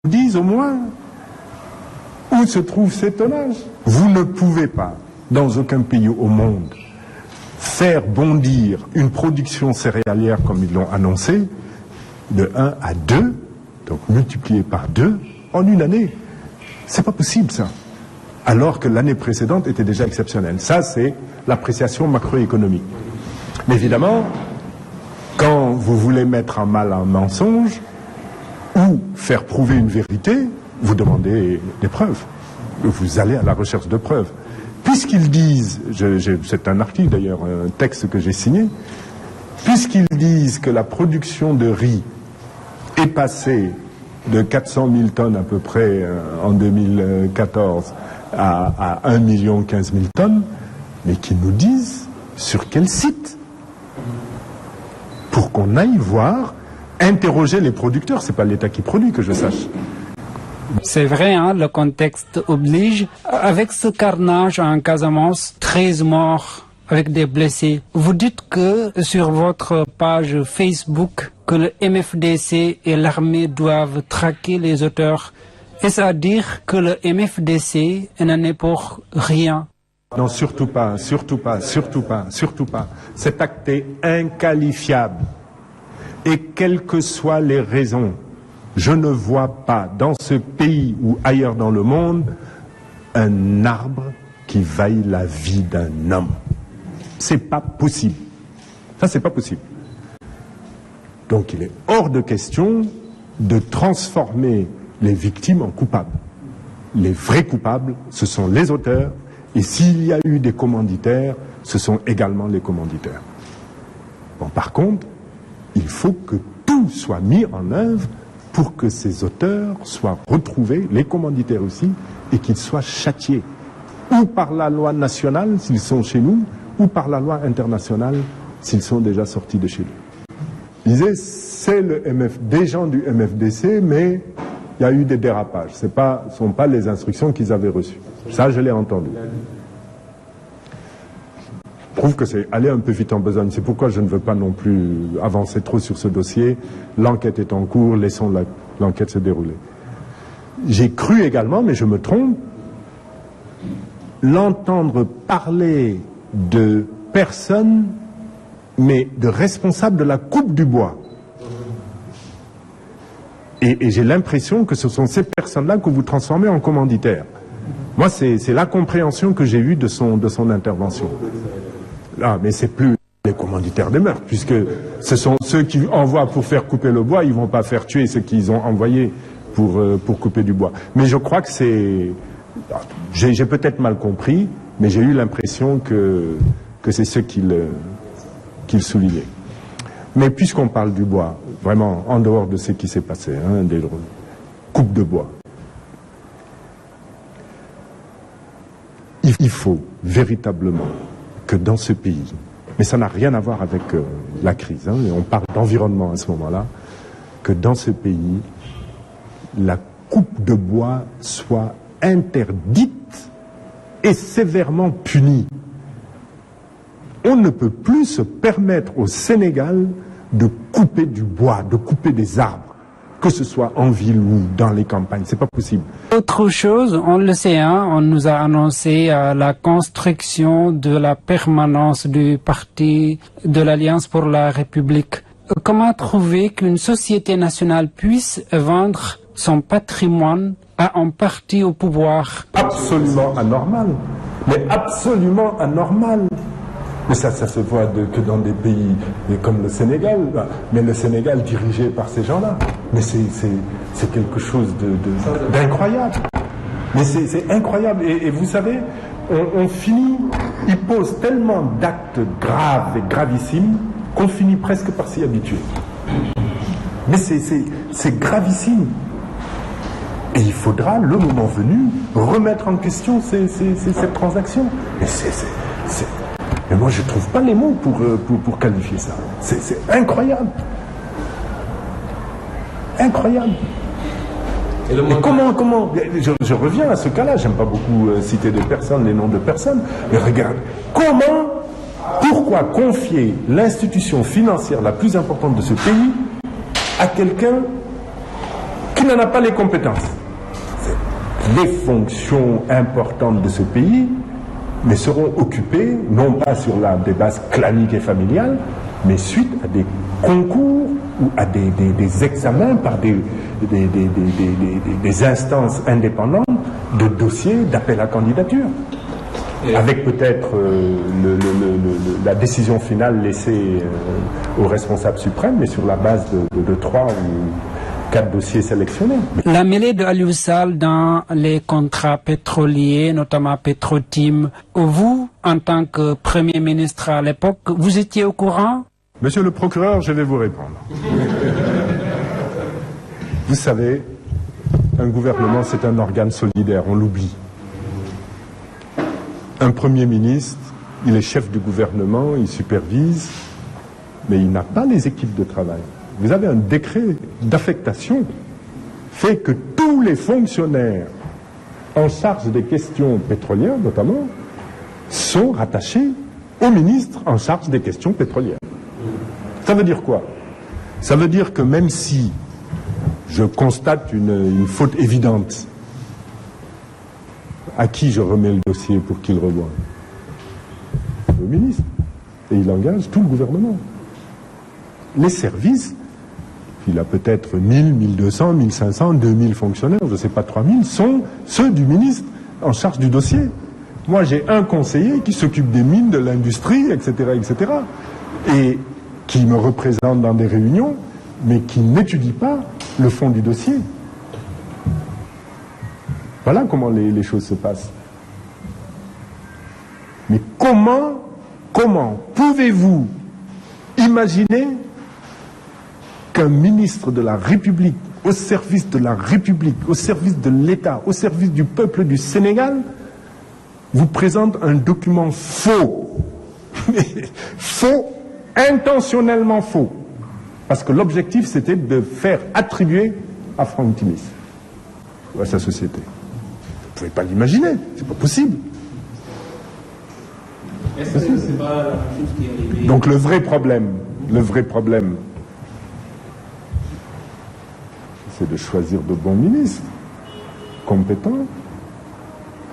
disent au moins où se trouve cet tonnage. Vous ne pouvez pas, dans aucun pays au monde, faire bondir une production céréalière comme ils l'ont annoncé, de 1 à 2, donc multiplié par 2, en une année. C'est pas possible ça. Alors que l'année précédente était déjà exceptionnelle. Ça, c'est l'appréciation macroéconomique. Mais évidemment, quand vous voulez mettre en mal un mensonge ou faire prouver une vérité, vous demandez des preuves. Vous allez à la recherche de preuves. Puisqu'ils disent, c'est un article d'ailleurs, un texte que j'ai signé, puisqu'ils disent que la production de riz est passée de 400 000 tonnes à peu près en 2014 à 1 15 000 tonnes, mais qu'ils nous disent sur quel site, pour qu'on aille voir, interroger les producteurs. C'est pas l'État qui produit, que je sache. C'est vrai, hein, le contexte oblige. Avec ce carnage en Casamance, 13 morts avec des blessés. Vous dites que sur votre page Facebook que le MFDC et l'armée doivent traquer les auteurs. Est-ce à dire que le MFDC n'en est pour rien? Non, surtout pas, surtout pas, surtout pas, surtout pas. Cet acte est inqualifiable. Et quelles que soient les raisons, je ne vois pas dans ce pays ou ailleurs dans le monde un arbre qui vaille la vie d'un homme. C'est pas possible. Ça, c'est pas possible. Donc il est hors de question de transformer les victimes en coupables. Les vrais coupables, ce sont les auteurs, et s'il y a eu des commanditaires, ce sont également les commanditaires. Bon, par contre, il faut que tout soit mis en œuvre pour que ces auteurs soient retrouvés, les commanditaires aussi, et qu'ils soient châtiés, ou par la loi nationale s'ils sont chez nous, ou par la loi internationale s'ils sont déjà sortis de chez nous. Il disait, c'est des gens du MFDC, mais il y a eu des dérapages. Ce ne sont pas les instructions qu'ils avaient reçues. Ça, je l'ai entendu. Je trouve que c'est aller un peu vite en besogne. C'est pourquoi je ne veux pas non plus avancer trop sur ce dossier. L'enquête est en cours, laissons l'enquête se dérouler. J'ai cru également, mais je me trompe, l'entendre parler de personnes, mais de responsables de la coupe du bois. Et j'ai l'impression que ce sont ces personnes-là que vous transformez en commanditaires. Moi, c'est la compréhension que j'ai eue de son intervention. Ah, mais c'est plus les commanditaires des meurtres, puisque ce sont ceux qui envoient pour faire couper le bois, ils vont pas faire tuer ceux qu'ils ont envoyés pour couper du bois. Mais je crois que c'est... J'ai peut-être mal compris, mais j'ai eu l'impression que c'est ce qu'il soulignait. Mais puisqu'on parle du bois, vraiment, en dehors de ce qui s'est passé, hein, des coupes de bois, il faut véritablement que dans ce pays, mais ça n'a rien à voir avec la crise, hein, on parle d'environnement à ce moment-là, que dans ce pays, la coupe de bois soit interdite et sévèrement punie. On ne peut plus se permettre au Sénégal de couper du bois, de couper des arbres, que ce soit en ville ou dans les campagnes. C'est pas possible. Autre chose, on le sait, hein, on nous a annoncé la construction de la permanence du parti de l'Alliance pour la République. Comment trouver qu'une société nationale puisse vendre son patrimoine à un parti au pouvoir? Absolument anormal. Mais absolument anormal. Mais ça se voit que dans des pays comme le Sénégal. Mais le Sénégal dirigé par ces gens-là. Mais c'est quelque chose d'incroyable. Mais c'est incroyable. Et vous savez, on finit, ils posent tellement d'actes graves et gravissimes qu'on finit presque par s'y habituer. Mais c'est gravissime. Et il faudra, le moment venu, remettre en question cette transaction. Mais moi, je ne trouve pas les mots pour qualifier ça. C'est incroyable. Incroyable. Et comment je reviens à ce cas-là, j'aime pas beaucoup citer des personnes, les noms de personnes, mais regarde, pourquoi confier l'institution financière la plus importante de ce pays à quelqu'un qui il n'en a pas les compétences. Les fonctions importantes de ce pays mais seront occupées, non pas sur des bases claniques et familiales, mais suite à des concours ou à des examens par des instances indépendantes de dossiers d'appel à candidature. Avec peut-être la décision finale laissée aux responsables suprêmes, mais sur la base de 3 ou 4 dossiers sélectionnés. La mêlée de Aliou Sall dans les contrats pétroliers, notamment Petrotim, vous, en tant que Premier ministre à l'époque, vous étiez au courant? Monsieur le procureur, je vais vous répondre. Vous savez, un gouvernement, c'est un organe solidaire, on l'oublie. Un Premier ministre, il est chef du gouvernement, il supervise, mais il n'a pas les équipes de travail. Vous avez un décret d'affectation fait que tous les fonctionnaires en charge des questions pétrolières, notamment, sont rattachés au ministre en charge des questions pétrolières. Ça veut dire quoi? Ça veut dire que même si je constate une faute évidente, à qui je remets le dossier pour qu'il revoie? Au ministre. Et il engage tout le gouvernement. Les services, il a peut-être 1000, 1200, 1500, 2000 fonctionnaires, je ne sais pas, 3000, sont ceux du ministre en charge du dossier. Moi, j'ai un conseiller qui s'occupe des mines, de l'industrie, etc., etc., et qui me représente dans des réunions, mais qui n'étudie pas le fond du dossier. Voilà comment les choses se passent. Mais comment pouvez-vous imaginer qu'un ministre de la République, au service de la République, au service de l'État, au service du peuple du Sénégal, vous présente un document faux? Faux, intentionnellement faux. Parce que l'objectif, c'était de faire attribuer à Franck Timis ou à sa société. Vous ne pouvez pas l'imaginer, c'est pas possible. Est-ce que c'est pas la même chose qui est arrivée? Donc le vrai problème, c'est de choisir de bons ministres, compétents,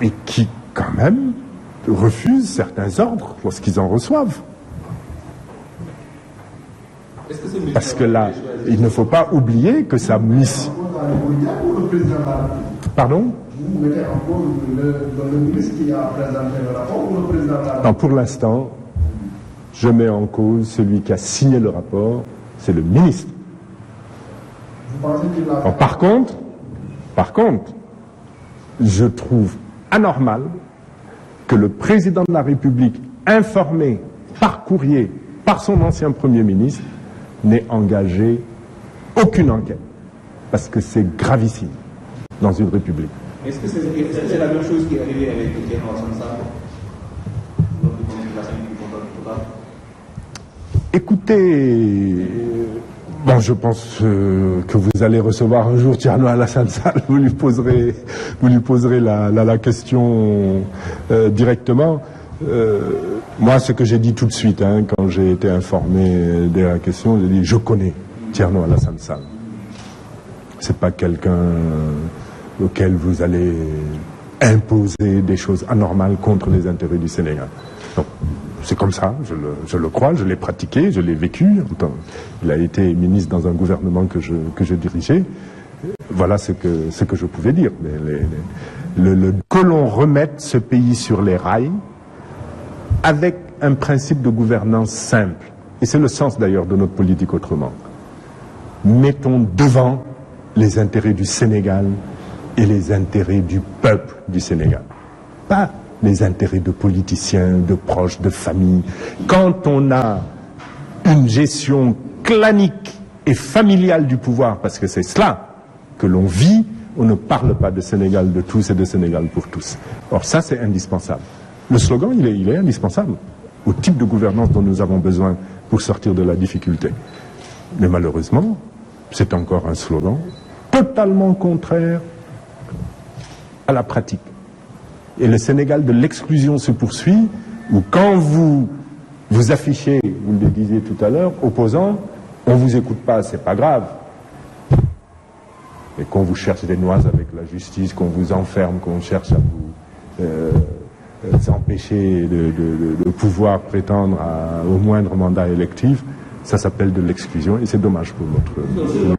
et qui, quand même, refusent certains ordres lorsqu'ils en reçoivent. Parce que là, il ne faut pas oublier que sa mission... Pardon? Vous mettez en cause le ministre qui a présenté le rapport ou le président de la République? Non, pour l'instant, je mets en cause celui qui a signé le rapport, c'est le ministre. Vous pensez qu'il l'a fait? Par contre, je trouve anormal que le président de la République, informé par courrier par son ancien Premier ministre, n'ait engagé aucune enquête. Parce que c'est gravissime dans une République. Est-ce que c'est la même chose qui est arrivée avec Thierno Alassane Sall lors de communication du contrat total? Écoutez, bon, je pense que vous allez recevoir un jour Thierno Alassane Sall, vous lui poserez la question directement. Moi, ce que j'ai dit tout de suite, quand j'ai été informé de la question, j'ai dit, je connais Thierno Alassane Sall. C'est pas quelqu'un auquel vous allez imposer des choses anormales contre les intérêts du Sénégal. Donc, c'est comme ça, je le crois, je l'ai pratiqué, je l'ai vécu. Il a été ministre dans un gouvernement que je dirigeais. Voilà ce que je pouvais dire. Mais que l'on remette ce pays sur les rails avec un principe de gouvernance simple. Et c'est le sens d'ailleurs de notre politique autrement. Mettons devant les intérêts du Sénégal et les intérêts du peuple du Sénégal. Pas les intérêts de politiciens, de proches, de familles. Quand on a une gestion clanique et familiale du pouvoir, parce que c'est cela que l'on vit, on ne parle pas de Sénégal de tous et de Sénégal pour tous. Or ça, c'est indispensable. Le slogan, il est indispensable au type de gouvernance dont nous avons besoin pour sortir de la difficulté. Mais malheureusement, c'est encore un slogan totalement contraire à la pratique. Et le Sénégal de l'exclusion se poursuit, où quand vous affichez, vous le disiez tout à l'heure, opposant, on ne vous écoute pas, c'est pas grave. Et qu'on vous cherche des noises avec la justice, qu'on vous enferme, qu'on cherche à vous empêcher de pouvoir prétendre au moindre mandat électif, ça s'appelle de l'exclusion et c'est dommage pour notre...